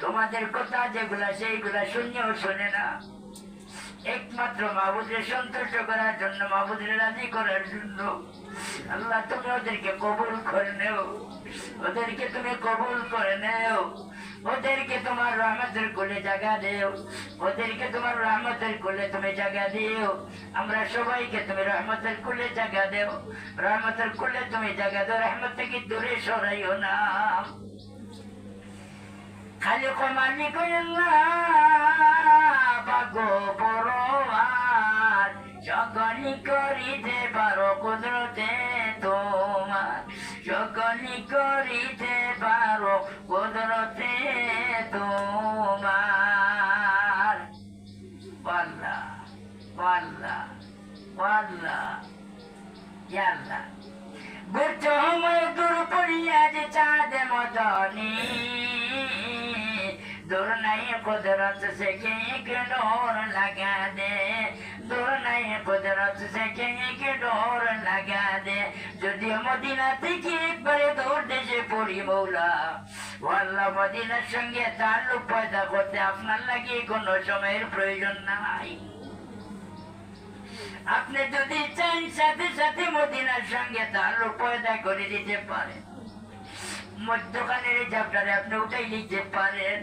তোমাদের কথা যেগুলা সেইগুলা শুনেও শোনে না, একমাত্র মাহবুদের সন্তুষ্ট করার জন্য, মাহবুদের রাজি করার জন্য। আল্লাহ তুমি ওদেরকে কবুল করে নেও, ওদেরকে তুমি কবুল করে নেও, ওদেরকে তোমার রহমতের কোলে জায়গা দেও, ওদেরকে তোমার রহমতের কোলে তুমি জায়গা দিও। আমরা সবাইকে তুমি রহমতের কোলে জায়গা দেও, রহমতের কোলে তুমি জায়গা দেও, রহমত থেকে দূরে সরাইও না। খালিক মালিক পাগো পরোয়ার, সকলি করিতে পারো কুদরতে তোমার, সকলি করিতে পারো কুদরতে তোমার। আল্লাহ আল্লাহ আল্লাহ আল্লাহ। বুঝছো মধুর পড়িয়া যে চাঁদ মদনী, दूर नहीं कुदरत से एक डोर लगा दे, दूर नहीं कुदरत से एक डोर लगा दे। যদি মদিনা থেকে একবারে দূর দেশে পড়ি মৌলা, আল্লাহ মদিনার সঙ্গে তাল্লুক পয়দা করতে আপনার লাগে কোনো সময়ের প্রয়োজন নাই। আপনি যদি চান সাথে সাথে মদিনার সঙ্গে তাল্লুক পয়দা করে দিতে পারেন, মধ্যখানের ঝাপটারে আপনি উঠাই নিতে পারেন।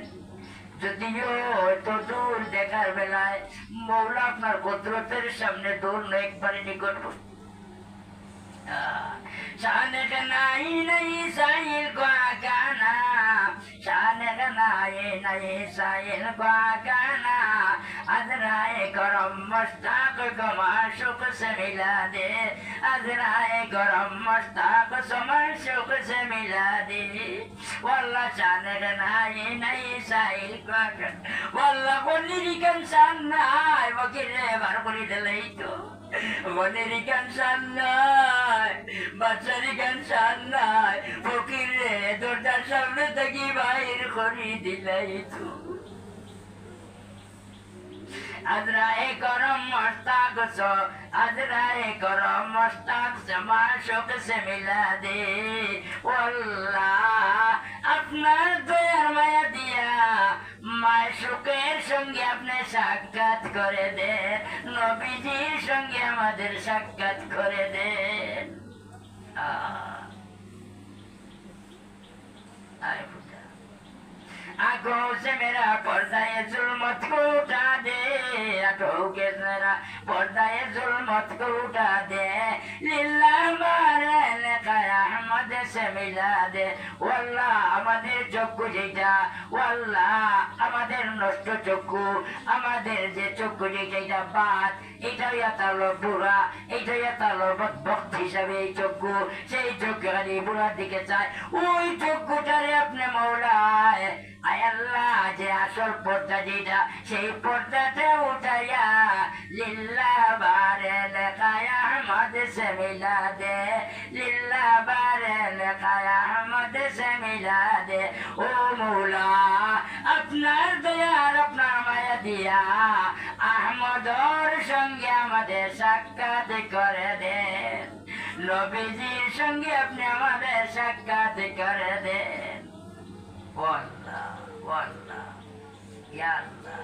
যদিও এত দূর দেখার বেলায় মৌলা আপনার কুদরতের সামনে দূর নয়, একবারে নিকট। शान नहीं नहीं साहिल को गाना, शान नहीं नहीं साहिल को गाना, अजराए गरम मस्ताक को माशुक से मिला दे, अजराए गरम मस्ताक को माशुक से मिला दे। वल्ला शान नहीं नहीं साहिल को गाना, वल्ला को निरिकन शान नहीं वो किरे बार कोई दिलाई तो মনেরই কানসান নাই, বাচ্চারই কানসান নাই, ফকির রে দরজার সামনে থেকে বাইর করে দিলাই তো। আজরায়ে গরম মস্তাক সো, আজরায়ে গরম মস্তাক সে মাশুক সে মিলা দে। আল্লাহ আপনার দয়ার মায়া দিয়া মাশুকের সঙ্গে আপনি সাক্ষাৎ করে দেন, নবীজির সঙ্গে আমাদের সাক্ষাৎ করে দেন। आंखों से मेरा पर्दा ये जुल्मत को उठा दे, आंखों के मेरा पर्दा ये जुल्मत को उठा दे, लिल्लाह मारे लेकाया अहमद से मिला दे। वल्लाह আমাদের চক্ষু যেটা, ওয়াল্লাহ আমাদের নষ্ট চক্ষু, আমাদের যে চক্ষু যেটা বাদ, এটাই তাহলে বুড়া, এটাই তাহলে ভক্ত হিসাবে এই চক্ষু, সেই চক্ষু খালি বুড়ার দিকে চায়, ওই চক্ষুটারে আপনি মৌলায় আয় আল্লাহ যে আসল পর্দা যেটা, সেই পর্দাটা উঠাইয়া লিল্লাহ বারে লেখায়া আহমদ সে মিলা দে, লিল্লাহ বারে লেখায়া আহমদ সে মিলা দে। ও মৌলা আপনার দয়ার আপনার মায়া দিয়া আহমদর সঙ্গে আমাদের সাক্ষাৎ করে দেন, নবীজির সঙ্গে আপনি আমাদের সাক্ষাৎ করে দেন। ওয়াল্লাহ ওয়াল্লাহ ইয়া আল্লাহ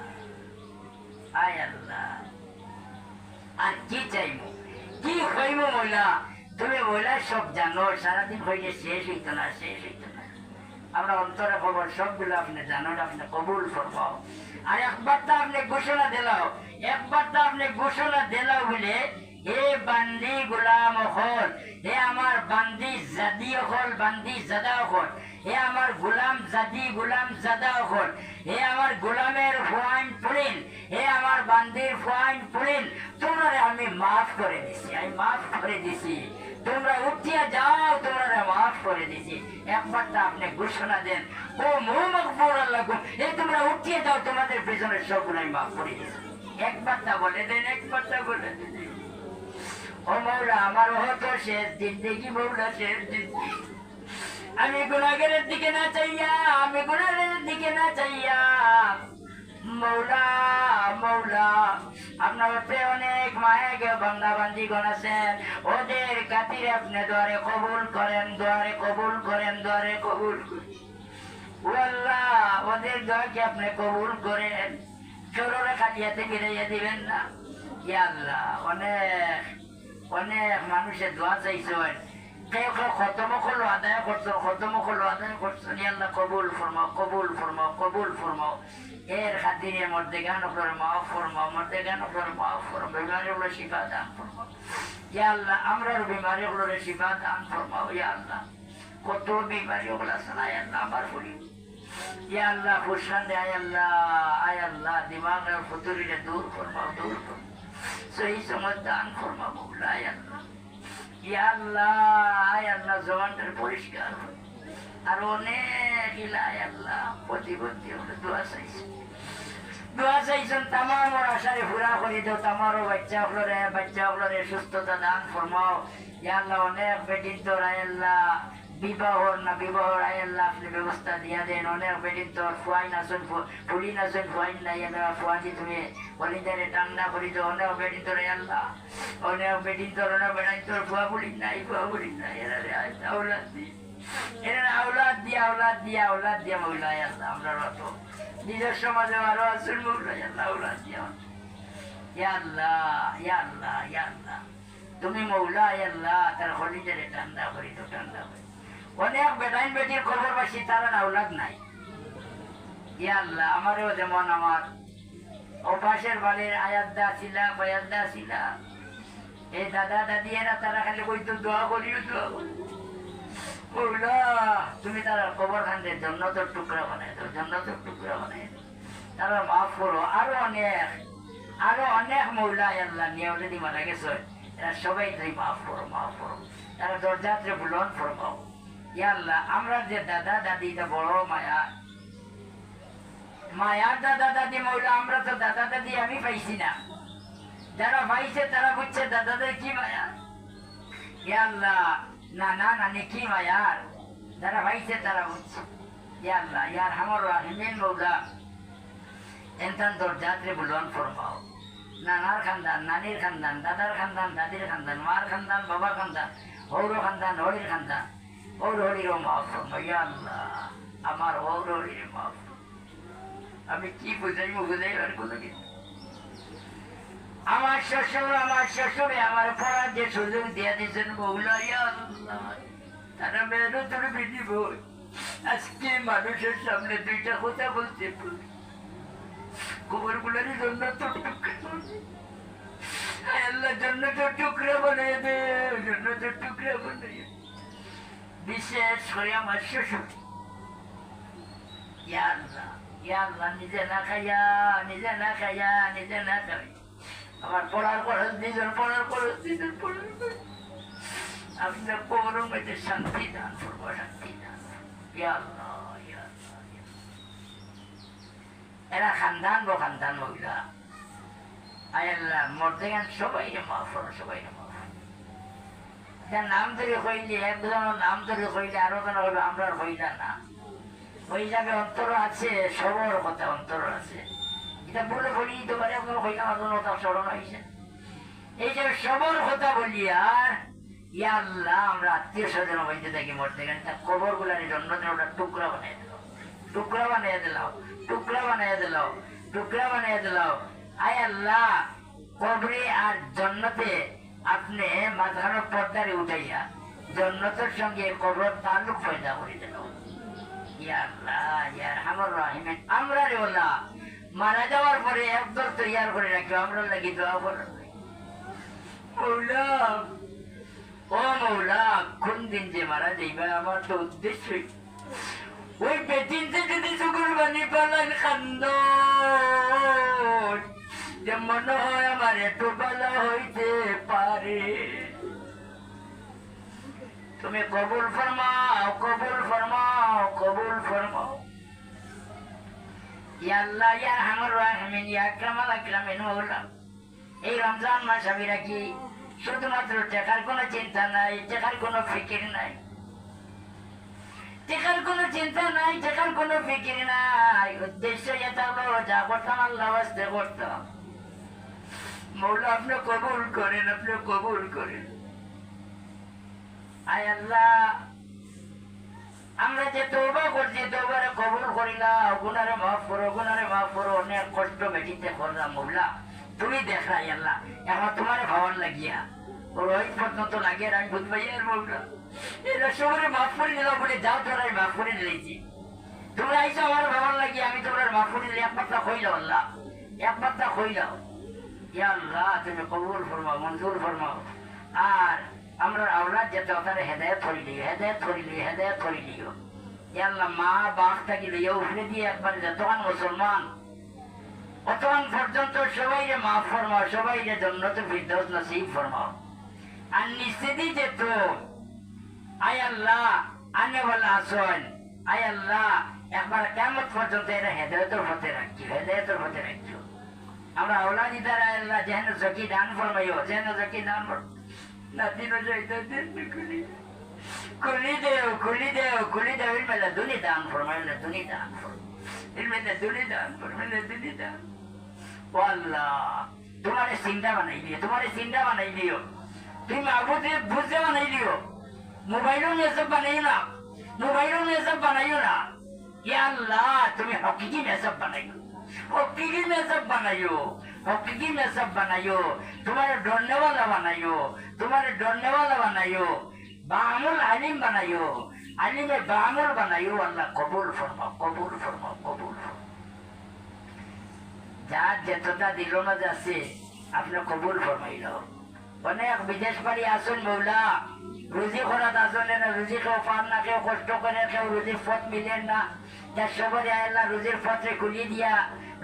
আয় আল্লাহ। আর কি চাইবো, কি হইব মৌলা? তুমি মৌলা সব জানো, সারাদিন হইলে শেষ হইত না, শেষ হইত না। আমরা অন্তরে খবর সবগুলো আপনি জানো, আপনি কবুল করবো। আর একবার তো আপনি ঘোষণা দিলাও, একবার তো আপনি ঘোষণা দিলাও বলে হে বান্দি গোলাম হল, হে আমার বান্দি জাদি হল, বান্দি জাদা হল, হে আমার গোলাম জাদি গোলাম জাদা হল, হে আমার গোলামের ফুয়াইন পুরিন, হে আমার বান্দির ফুয়াইন পুরিন, তোমরা আমি মাফ করে দিছি, আমি মাফ করে দিছি, তোমরা উঠিয়া যাও, তোমরা মাফ করে দিছি। একবারটা আপনি ঘোষণা দেন, ও মোহাম্মদ আল্লাহ, এ তোমরা উঠিয়ে যাও, তোমাদের পেছনের সবগুলো আমি মাফ করে দিছি। একবারটা বলে দেন, একবারটা বলে দেন। ও মৌলা আমার হতো শেষ জিন্দেগি, মৌলা শেষ জিন্দেগি, আমি গুনাহের দিকে না চাইয়া, আমি গুনাহের দিকে না চাইয়া মৌলা মৌলা আপনার অনেক মায়েকে বান্দা বান্দিগণ আছেন, ওদের খাতিরে আপনি দোয়ারে কবুল করেন, দোয়ারে কবুল করেন, দোয়ারে কবুল করেন। আল্লাহ আমাদের দোয়াকে আপনি কবুল করেন, চোররে খাটিয়াতে ফিরাইয়া দিবেন না। ইয়া আল্লাহ, অনেক অনেক মানুষের দোয়া চাইছেন, কেউ কেউ খতম করলো আদায় করছো, খতম করলো আদায় করছো। ইয়া আল্লাহ কবুল ফরমাও, কবুল ফরমাও, কবুল ফরমাও। এর খাতিরে মধ্যে গান করে মাফ ফরমাও, মধ্যে গান করে মাফ ফরমাও, বিমারিগুলো শিফা দান ফরমাও। ইয়া আল্লাহ আমরার বিমারিগুলো শিফা দান ফরমাও। ইয়া আল্লাহ কত বিমারি ওগুলো আছে না, আল্লাহ আমার করি। ইয়া আল্লাহ ফুসলান দে, আয় আল্লাহ, আয় আল্লাহ দিমাগের ফুতুরিরে দূর ফরমাও, দূর ফরমাও, সহি সময় দান ফরমাও মৌলা। আয় আল্লাহ, ইয়া আল্লাহ, আয় আল্লাহ জবানটার পরিষ্কার আর অনেক ইলা। আয় আল্লাহ প্রতিবন্ধী হলে দোয়া চাইছে, দোয়া চাইছেন তামার আশারে পুরা করে দাও, তামারও বাচ্চা হলরে সুস্থতা দান ফরমাও। ইয়া আল্লাহ অনেক বেটিন তোর আয় আল্লাহ বিবাহর না বিবাহর আয় আল্লাহ আপনি ব্যবস্থা দিয়া দেন। অনেক বেটিন তোর ফুয়াইন আসুন, ফুলিন আসুন, ফুয়াইন নাই ফুয়াজি তুমি বলিদারে ঠান্ডা করি তো। অনেক বেটিন তোর আয় আল্লাহ, অনেক বেটিন তোর, অনেক বেটাই তোর ফুয়া ফুলিন নাই, ফুয়া ফুলিন নাই, এরা আউলাদ দি, এরা আউলাদ দিয়া, আউলাদ দিয়া, আউলাদ দিয়া মৌলা। আয় আল্লাহ আমরা রত নিজের সমাজে আরো আসুন মৌলা। আল্লাহ আউলাদ দিয়া, ইয়া আল্লাহ, ইয়া আল্লাহ, ইয়া আল্লাহ তুমি মৌলা। আয় আল্লাহ তার হলিদারে ঠান্ডা করি তো, ঠান্ডা করি। অনেক বেটাইন বেটির খবর পাচ্ছি তারা আউলাদ নাই। ইয়া আল্লাহ আমারও যেমন আমার অভ্যাসের বাড়ির আয়াদ্দা ছিলা, বয়াদ্দা ছিলা, এই দাদা দাদি এরা তারা খালি কইতো দোয়া করিও, দোয়া করি মৌলা তুমি তারা কবর খান্ডের জন্নতের টুকরা বানাই দাও, জন্নতের টুকরা বানাই দাও, তারা মাফ করো। আরো অনেক মৌলা আল্লাহ নিয়ে অলরেডি মারা গেছে, এরা সবাই তুমি মাফ করো, মাফ করো, তারা দরজাতে বুলন ফরমাও। ইয়া আল্লাহ আমরা যে দাদা দাদিটা বড় মায়া, মায়ার দাদা দাদি মৌলা, আমরা তো দাদা দাদি আমি পাইছি না, যারা পাইছে তারা বুঝছে দাদাদের কি মায়া। ইয়া আল্লাহ নানা নানি কি মায়ার, যারা পাইছে তারা বুঝছে। ইয়া আল্লাহ ইয়ার হামর রাহিমিন মৌলা এনতান দরজাতে বুলন ফরমাও। নানার খানদান, নানির খানদান, দাদার খানদান, দাদির খানদান, মার খানদান, বাবার খানদান, হৌর খানদান, হরির খানদান, হৌর হরিরও মাফ ফরমাও। ইয়া আল্লাহ আমার হৌর হরির মাফ। আমি কি বুঝাইবার কোনো কিছু। আমার শ্বশুরে আমার পড়ার যে সুযোগ দিয়া দিয়েছেন মৌলা। ইয়া আল্লাহ তারা মেহনতের বিনিময় আজকে মানুষের সামনে দুইটা কথা বলতে খবর গুলারই জন্য তো আল্লাহ জন্য তো টুকরা বানিয়ে দে, জন্য তো টুকরা বানিয়ে। বিশেষ করে আমার শ্বশুর ইয়া আল্লাহ, ইয়া আল্লাহ নিজে না খাইয়া, নিজে না খাইয়া, নিজে না খাই আমার পড়ার খরচ নিজের, পড়ার খরচ নিজের, পড়ার আপনার কবরের মধ্যে শান্তি দান করবো, শান্তি দান। ইয়া আল্লাহ, ইয়া আল্লাহ, এরা খানদান গো খানদান মহিলা। আয় আল্লাহ মরতে গান সবাই মাফ করো, সবাই মাফ। যার নাম ধরে হইলে একজনের নাম ধরে হইলে আরো কেন হবে, আমরা হইলা না হয়ে যাবে। অন্তর আছে, সবর কথা অন্তর আছে, এটা বলে বলি দিতে পারে আপনার হইলাম আপনার কথা স্মরণ হয়েছে। এই যে সবর কথা বলি আর ইয়া আল্লাহ আমরা আত্মীয় স্বজন বলতে থাকি মরতে গেলে তার কবর গুলার জন্য ওটা টুকরা বানিয়ে দিল, টুকরা বানিয়ে দিল, টুকরা বানিয়ে দিল, টুকরা বানিয়ে দিল। আয় আল্লাহ কবরে আর জন্নতে আপনি মাঝখানে পর্দারে উঠাইয়া জন্নতের সঙ্গে কবর তালুক পয়দা করে দিল। ইয়া আল্লাহ ইয়া আরহামুর রাহিমিন আমরা রে ওলা মারা যাওয়ার পরে একদল তৈয়ার করে রাখি, আমরা লাগি দোয়া করো মৌলা। ও মৌলা কোন দিন যে মারা যাইবা আমার তো উদ্দেশ্যই ওই বেদিনতে যদি শুকুর বানি পালান খান্দ যে মনে হয় আমার এত ভালো হইতে পারে। তুমি কবুল ফরমাও, কবুল ফরমাও, কবুল ফরমাও। ইয়া আল্লাহ ইয়া আরহামুর রাহিমিন ইয়া আকরামাল আকরামিন মৌলা। এই রমজান মাস আমি রাখি শুধুমাত্র টাকার কোনো চিন্তা নাই, টাকার কোনো ফিকির নাই, টাকার কোনো চিন্তা নাই, টাকার কোনো ফিকির নাই। উদ্দেশ্য এটা হলো যা করতাম আল্লাহ ওয়াস্তে করতাম। মৌলা আপনি কবুল করেন, আপনি কবুল করেন। আয় আল্লাহ আমরা যে তওবা করছি তওবারে কবুল করিলাম, গুনারে মাফ করো, গুনারে মাফ করো। অনেক কষ্ট বেটিতে করলাম মৌলা, তুমি দেখলাই আল্লাহ। এখন তোমারে ভাবার লাগিয়া ওই পর্যন্ত লাগে আমি বুঝবাইয়ার মৌলা এরা সবারে মাফ করে দিলাম বলে যাও তোরাই মাফ করে দিয়েছি। তোমরা আইসো আমার ভাবার লাগিয়া, আমি তোমরা মাফ করে দিলে এক পাত্তা খইলাও আল্লাহ, এক পাত্তা খইলাও। ইয়া আল্লাহ তুমি কবুল ফরমাও, মঞ্জুর ফরমাও। আর আমরা আওলাদ যেতে ওখানে হেদায়ত করি দিও, হেদায়ত করি দিও, হেদায়ত করি দিও। ইয়া আল্লাহ মা বাপ থাকি লইয়া উঠে দিয়ে একবার যতক্ষণ মুসলমান অতক্ষণ পর্যন্ত সবাইকে মাফ ফরমাও, সবাইকে জান্নাতুল ফিরদাউস নসিব ফরমাও। আর নিশ্চিতই যেত আয় আল্লাহ আনে বলা আসন, আয় আল্লাহ একবার কেমন পর্যন্ত এরা হেদায়তের পথে রাখছি, হেদায়তের পথে রাখছো। আমরা আওলাদ ইদার আল্লাহ যেন জকি দান ফরমাইও, যেন জকি দান ফর নাতিনো যাইতে খুলি দেও, খুলি দেও, খুলি দেও। এর মেলা দুনি দান ফরমাইলে দুনি দান ফরম, এর মেলা দুনি দান ফরমাইলে দুনি দান। ও আল্লাহ তোমারে চিন্তা বানাই দিও, তোমারে চিন্তা বানাই দিও। তুমি মাহবুবে বুঝতে বানাই দিও, মোবাইলও মেসব বানাইও না, মোবাইলও মেসব বানাইও না। ইয়া আল্লাহ তুমি হকিকি মেসব বানাইও, হকিকি মেসব বানাইও, হকিকি মেসব বানাইও। তোমারে ডরনেওয়ালা বানাইও, তোমারে ডরনেওয়ালা বানাইও। বামুল আলিম বানাইও, আলিমে বামুল বানাইও। আল্লাহ কবুল ফরমাও, কবুল ফরমাও, কবুল ফরমাও। যার যেতটা দিল না যাচ্ছে আপনি কবুল ফরমাইল। অনেক বিদেশ বাড়ি আসুন মৌলা, রুজি খরাত আসলে না, রুজি কেউ পান না, কেউ কষ্ট করে, কেউ রুজির পথ মিলেন না। যার সবরে আল্লাহ রুজির পথে খুলি দিয়া,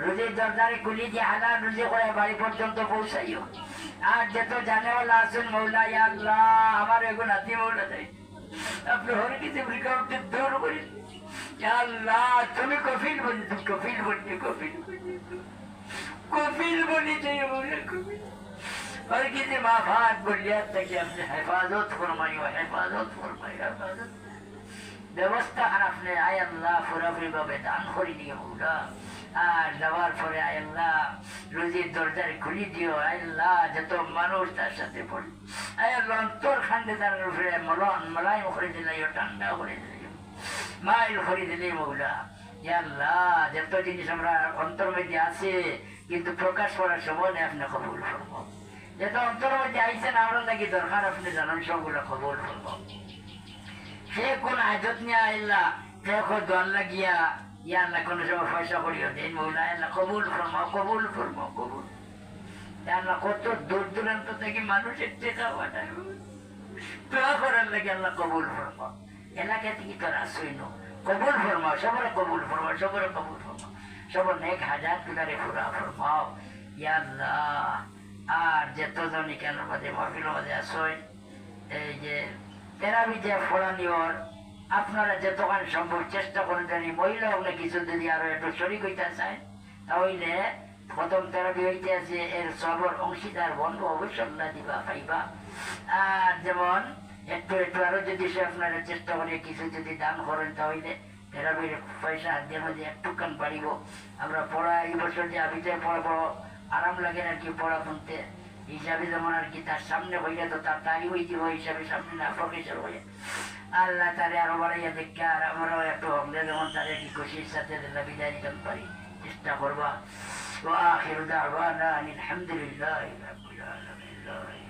রুজির দরজারে খুলি দিয়া হালাল রুজি করে বাড়ি পর্যন্ত পৌঁছাইও। আর যেত জানেওয়ালা আসুন মৌলা, ইয়া আল্লাহ আমার এগুলো নাতি মৌলা দেয় আপনি হরে কিছু রিকাউন্টে দূর করি। ইয়া আল্লাহ তুমি কফিল বলি, তুমি কফিল বলি, কফিল কফিল বলি চাই মৌলা, কফিল और किसी माफात बुनियाद तक अपने हिफाजत फरमाई, हिफाजत फरमाई, हिफाजत ব্যবস্থা আপনি আয় আল্লাহ পুরোপুরি ভাবে দান করে দিও মৌলা। আর দেওয়ার পরে আয় আল্লাহ রুজির দরজার খুলি দিও। আয় আল্লাহ যত মানুষ তার সাথে পড়ি, আয় আল্লাহ অন্তর খান্ডে তার উপরে মলন মলাইম করে দিলাইও, ঠান্ডা করে দিলাইও, মাইল করে দিলে মৌলা। ইয়া আল্লাহ যত জিনিস আমরা অন্তর মধ্যে আছে কিন্তু প্রকাশ করার সময় নেই, আপনি কবুল ফরমাও। যেটা অন্তর মধ্যে আইসেন আমরা নাকি দরকার আপনি জানান, সবগুলো কবুল ফরমাও। সে কোন আজত নিয়ে আল্লাহ সে দল লাগিয়া ইয়া আল্লাহ কোনো সময় পয়সা করিও দেন মৌলা, আল্লাহ কবুল ফরমাও, কবুল ফরমাও, কবুল। আল্লাহ কত দূর দূরান্ত থেকে মানুষের টেকা পাঠায় দোয়া করার লাগে, আল্লাহ কবুল ফরমাও। এলাকা থেকে তোর আসই নো, কবুল ফরমাও, সবরে কবুল ফরমাও, সবরে কবুল ফরমাও, সবর নেক হাজার তুলারে ফুরা ফরমাও। ইয়া আল্লাহ আর যেতজনই কেন মাঝে মাহফিল মাঝে আসই এই যে তেরাবি যে ফোড়ানিওর আপনারা যতক্ষণ সম্ভব চেষ্টা করেন জানি মহিলা হলে কিছু যদি আরো একটু শরিক হইতে চায় তাহলে প্রথম তেরাবি হইতে আছে এর সবর অংশীদার বন্ধ অবশ্যই দিবা পাইবা। আর যেমন একটু একটু আরো যদি সে আপনারা চেষ্টা করে কিছু যদি দান করেন তাহলে তেরাবির পয়সা হাতের মধ্যে একটুখান বাড়িব। আমরা পড়া এই বছর যে আবিতে পড়াবো আরাম লাগে আর কি পড়া শুনতে হিসাবে, যেমন আর কি তার সামনে হইলে তো তার তারি হয়ে যাব হিসাবে সামনে না প্রফেসর হয়ে আল্লাহ তারে আরো বাড়াইয়া দেখে আর আমরাও একটু হলে যেমন তারে কি খুশির সাথে বিদায় দিতে পারি চেষ্টা করবা। ওয়া আখিরু দাওয়ানা আলহামদুলিল্লাহি রাব্বিল আলামিন।